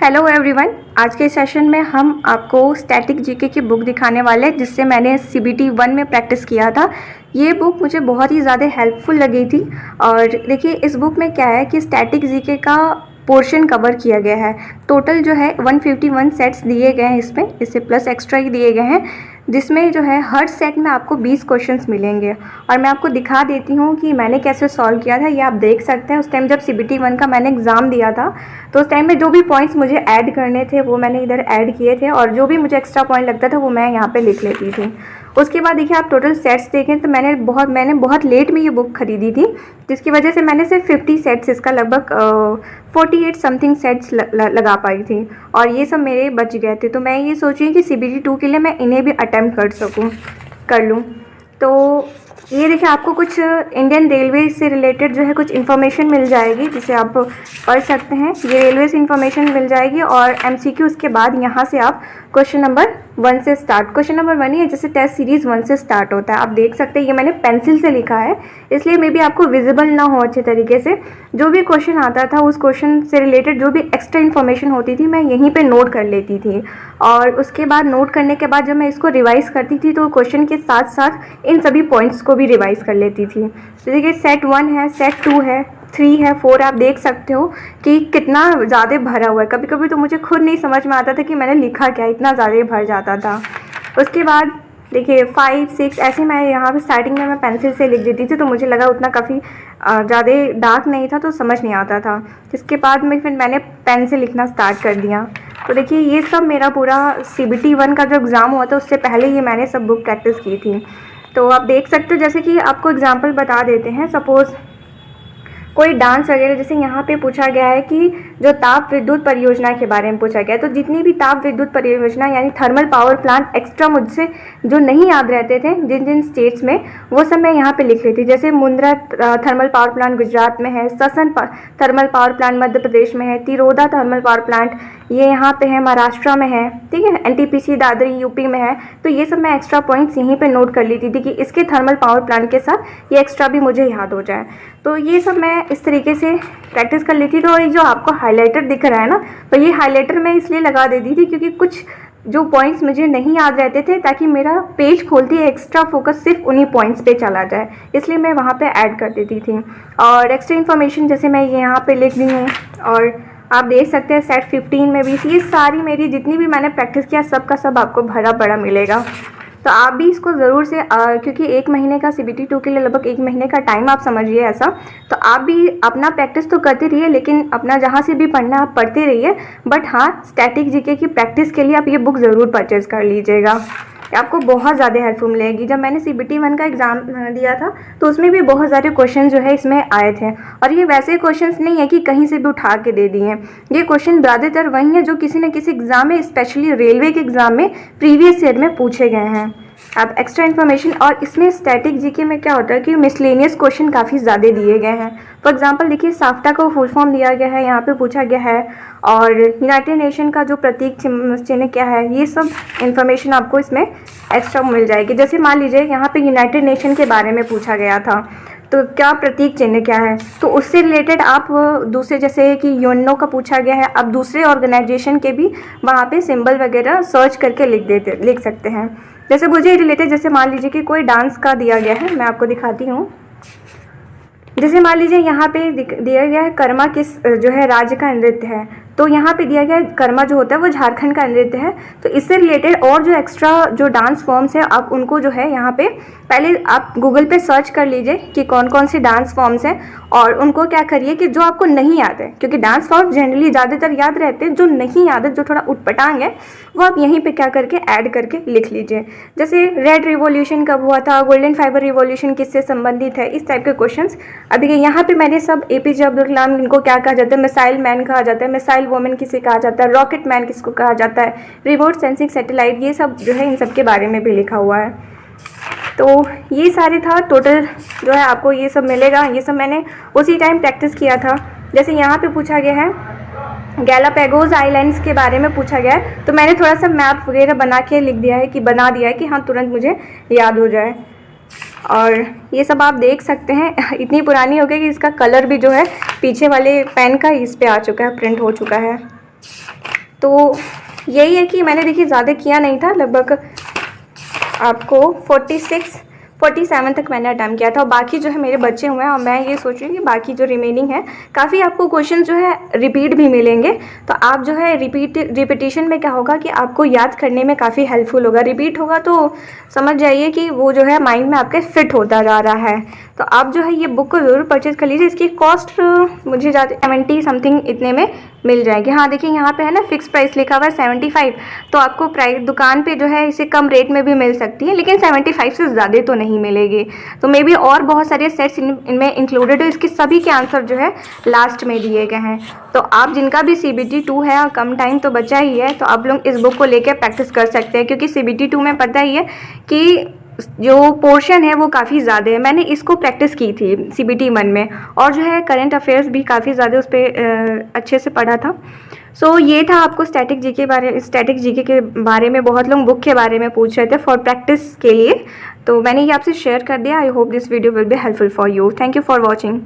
Hello everyone, आज के session में हम आपको स्टैटिक जीके की बुक दिखाने वाले हैं जिससे मैंने सीबीटी 1 में प्रैक्टिस किया था। ये बुक मुझे बहुत ही ज़्यादा हेल्पफुल लगी थी। और देखिए इस बुक में क्या है कि स्टैटिक जीके का पोर्शन कवर किया गया है। टोटल जो है 151 सेट्स दिए गए हैं इससे प्लस एक्स्ट्रा ही दिए गए हैं, जिसमें जो है हर सेट में आपको 20 क्वेश्चंस मिलेंगे। और मैं आपको दिखा देती हूँ कि मैंने कैसे सॉल्व किया था। ये आप देख सकते हैं, उस टाइम जब सीबीटी 1 का मैंने एग्ज़ाम दिया था तो उस टाइम में जो भी पॉइंट्स मुझे ऐड करने थे वो मैंने इधर ऐड किए थे, और जो भी मुझे एक्स्ट्रा पॉइंट लगता था वो मैं यहाँ पे लिख लेती थी। उसके बाद देखिए आप टोटल सेट्स देखें तो मैंने बहुत लेट में ये बुक खरीदी थी, जिसकी वजह से मैंने सिर्फ 50 सेट्स, इसका लगभग 48 समथिंग सेट्स लगा पाई थी, और ये सब मेरे बच गए थे। तो मैं ये सोची कि सीबीटी 2 के लिए मैं इन्हें भी अटेम्प्ट कर लूँ। तो ये देखिए आपको कुछ इंडियन रेलवे से रिलेटेड जो है कुछ इन्फॉर्मेशन मिल जाएगी जिसे आप पढ़ सकते हैं। ये रेलवे से इन्फॉर्मेशन मिल जाएगी और एमसीक्यू उसके बाद यहाँ से आप क्वेश्चन नंबर 1 से स्टार्ट। क्वेश्चन नंबर 1 ही है, जैसे टेस्ट सीरीज़ 1 से स्टार्ट होता है। आप देख सकते हैं ये मैंने पेंसिल से लिखा है, इसलिए मे बी आपको विजिबल ना हो अच्छे तरीके से। जो भी क्वेश्चन आता था उस क्वेश्चन से रिलेटेड जो भी एक्स्ट्रा इन्फॉर्मेशन होती थी मैं यहीं पे नोट कर लेती थी, और उसके बाद नोट करने के बाद जब मैं इसको रिवाइज़ करती थी तो क्वेश्चन के साथ साथ इन सभी पॉइंट्स को भी रिवाइज़ कर लेती थी। तो देखिए सेट 1 है, सेट 2 है, 3 है, 4, आप देख सकते हो कि कितना ज़्यादा भरा हुआ है। कभी कभी तो मुझे खुद नहीं समझ में आता था कि मैंने लिखा क्या, इतना ज़्यादा भर जाता था। उसके बाद देखिए 5, 6 ऐसे मैं यहाँ पे स्टार्टिंग में मैं पेंसिल से लिख देती थी, तो मुझे लगा उतना काफ़ी ज़्यादा डार्क नहीं था तो समझ नहीं आता था। इसके बाद में फिर मैंने पेन से लिखना स्टार्ट कर दिया। तो देखिए ये सब मेरा पूरा सीबीटी 1 का जो एग्ज़ाम हुआ था उससे पहले ही मैंने सब बुक प्रैक्टिस की थी। तो आप देख सकते हो, जैसे कि आपको एग्जांपल बता देते हैं। सपोज़ कोई डांस वगैरह, जैसे यहाँ पे पूछा गया है कि जो ताप विद्युत परियोजना के बारे में पूछा गया है, तो जितनी भी ताप विद्युत परियोजना यानी थर्मल पावर प्लांट एक्स्ट्रा मुझसे जो नहीं याद रहते थे जिन जिन स्टेट्स में, वो सब मैं यहाँ पे लिख लेती। जैसे Mundra thermal power plant Gujarat में है, ससन thermal power plant Madhya Pradesh में है, तिरोदा थर्मल पावर प्लांट ये यहाँ पे है महाराष्ट्र में है, ठीक है, एनटीपीसी दादरी यूपी में है। तो ये सब मैं एक्स्ट्रा पॉइंट्स यहीं पे नोट कर लेती थी कि इसके थर्मल पावर प्लांट के साथ ये एक्स्ट्रा भी मुझे याद हो जाए। तो ये सब मैं इस तरीके से प्रैक्टिस कर लेती थी। और ये जो आपको हाइलाइटर दिख रहा है ना, तो ये हाइलाइटर मैं इसलिए लगा देती थी क्योंकि कुछ जो पॉइंट्स मुझे नहीं याद रहते थे, ताकि मेरा पेज खोलती है एक्स्ट्रा फोकस सिर्फ उन्हीं पॉइंट्स पे चला जाए, इसलिए मैं वहाँ पे ऐड कर देती थी। और एक्स्ट्रा इन्फॉर्मेशन जैसे मैं यहाँ पे लिख दी हूँ, और आप देख सकते हैं सेट 15 में भी ये सारी मेरी जितनी भी मैंने प्रैक्टिस किया सब का सब आपको भरा पड़ा मिलेगा। तो आप भी इसको ज़रूर से क्योंकि 1 महीने का सीबीटी 2 के लिए लगभग 1 महीने का टाइम आप समझिए ऐसा। तो आप भी अपना प्रैक्टिस तो करते रहिए, लेकिन अपना जहाँ से भी पढ़ना आप पढ़ते रहिए। बट हाँ, स्टैटिक जीके की प्रैक्टिस के लिए आप ये बुक ज़रूर परचेज़ कर लीजिएगा, आपको बहुत ज़्यादा हेल्पफुल मिलेगी। जब मैंने सीबीटी 1 का एग्ज़ाम दिया था तो उसमें भी बहुत सारे क्वेश्चन जो है इसमें आए थे, और ये वैसे क्वेश्चंस नहीं है कि कहीं से भी उठा के दे दिए हैं। ये क्वेश्चन ज़्यादातर वही हैं जो किसी न किसी एग्ज़ाम में, स्पेशली रेलवे के एग्ज़ाम में प्रीवियस ईयर में पूछे गए हैं। आप एक्स्ट्रा इन्फॉर्मेशन, और इसमें स्टैटिक जीके में क्या होता है कि मिसलेनियस क्वेश्चन काफ़ी ज़्यादा दिए गए हैं। फॉर एग्जांपल देखिए साफ्टा का फुल फॉर्म दिया गया है, यहाँ पे पूछा गया है, और यूनाइटेड नेशन का जो प्रतीक चिन्ह क्या है, ये सब इन्फॉर्मेशन आपको इसमें एक्स्ट्रा मिल जाएगी। जैसे मान लीजिए यहाँ पे यूनाइटेड नेशन के बारे में पूछा गया था, तो क्या प्रतीक चिन्ह क्या है, तो उससे रिलेटेड आप दूसरे, जैसे कि यूएनओ का पूछा गया है, आप दूसरे ऑर्गेनाइजेशन के भी वहाँ पे सिंबल वगैरह सर्च करके लिख सकते हैं। जैसे मुझे रिलेटेड, जैसे मान लीजिए कि कोई डांस का दिया गया है, मैं आपको दिखाती हूँ। जैसे मान लीजिए यहाँ पे दिया गया है कर्मा किस जो है राज्य का नृत्य है, तो यहाँ पे दिया गया है कर्मा जो होता है वो झारखंड का नृत्य है। तो इससे रिलेटेड और जो एक्स्ट्रा जो डांस फॉर्म्स है आप उनको जो है यहाँ पे पहले आप गूगल पे सर्च कर लीजिए कि कौन कौन से डांस फॉर्म्स हैं, और उनको क्या करिए कि जो आपको नहीं याद है, क्योंकि डांस फॉर्म जनरली ज़्यादातर याद रहते हैं, जो नहीं याद है, जो थोड़ा उटपटांग है, वो आप यहीं पे क्या करके ऐड करके लिख लीजिए। जैसे रेड रिवॉल्यूशन कब हुआ था, गोल्डन फाइबर रिवॉल्यूशन किससे संबंधित है, इस टाइप के क्वेश्चंस। अब यहाँ पे मैंने सब एपीजे अब्दुल कलाम, इनको क्या कहा जाता है, मिसाइल मैन कहा जाता है, मिसाइल वुमेन किसे कहा जाता है, रॉकेट मैन किसको कहा जाता है, रिमोट सेंसिंग सैटेलाइट, ये सब जो है इन सब के बारे में भी लिखा हुआ है। तो ये सारे था टोटल जो है आपको ये सब मिलेगा। ये सब मैंने उसी टाइम प्रैक्टिस किया था। जैसे यहाँ पे पूछा गया है गैलापागोस आइलैंड्स के बारे में पूछा गया है, तो मैंने थोड़ा सा मैप वगैरह बना दिया है कि हाँ तुरंत मुझे याद हो जाए। और ये सब आप देख सकते हैं, इतनी पुरानी हो गई कि इसका कलर भी जो है पीछे वाले पेन का इस पे आ चुका है, प्रिंट हो चुका है। तो यही है कि मैंने देखिए ज़्यादा किया नहीं था, लगभग आपको 47 तक मैंने अटैम्प्ट किया था, और बाकी जो है मेरे बच्चे हुए हैं, और मैं ये सोच रही हूँ कि बाकी जो रिमेनिंग है काफ़ी आपको क्वेश्चन जो है रिपीट भी मिलेंगे। तो आप जो है रिपीटिशन में क्या होगा कि आपको याद करने में काफ़ी हेल्पफुल होगा। रिपीट होगा तो समझ जाइए कि वो जो है माइंड में आपके फिट होता जा रहा है। तो आप जो है ये बुक को ज़रूर परचेज़ कर लीजिए। इसकी कॉस्ट मुझे ज़्यादा 70 समथिंग इतने में मिल जाएगी। हाँ देखिए यहाँ पे है ना फिक्स प्राइस लिखा हुआ है 75, तो आपको प्राइस दुकान पे जो है इसे कम रेट में भी मिल सकती है, लेकिन 75 से ज़्यादा तो नहीं मिलेगी। तो मे बी और बहुत सारे सेट्स इनमें इंक्लूडेड है। इसके सभी के आंसर जो है लास्ट में दिए गए हैं। तो आप जिनका भी CBT 2 है और कम टाइम तो बचा ही है, तो आप लोग इस बुक को लेकर प्रैक्टिस कर सकते हैं, क्योंकि CBT 2 में पता ही है कि जो पोर्शन है वो काफ़ी ज़्यादा है। मैंने इसको प्रैक्टिस की थी CBT 1 में, और जो है करंट अफेयर्स भी काफ़ी ज़्यादा उस पर अच्छे से पढ़ा था। सो ये था आपको स्टैटिक जीके के बारे में। बहुत लोग बुक के बारे में पूछ रहे थे फॉर प्रैक्टिस के लिए, तो मैंने ये आपसे शेयर कर दिया। I hope this video will be helpful for you. Thank you for watching.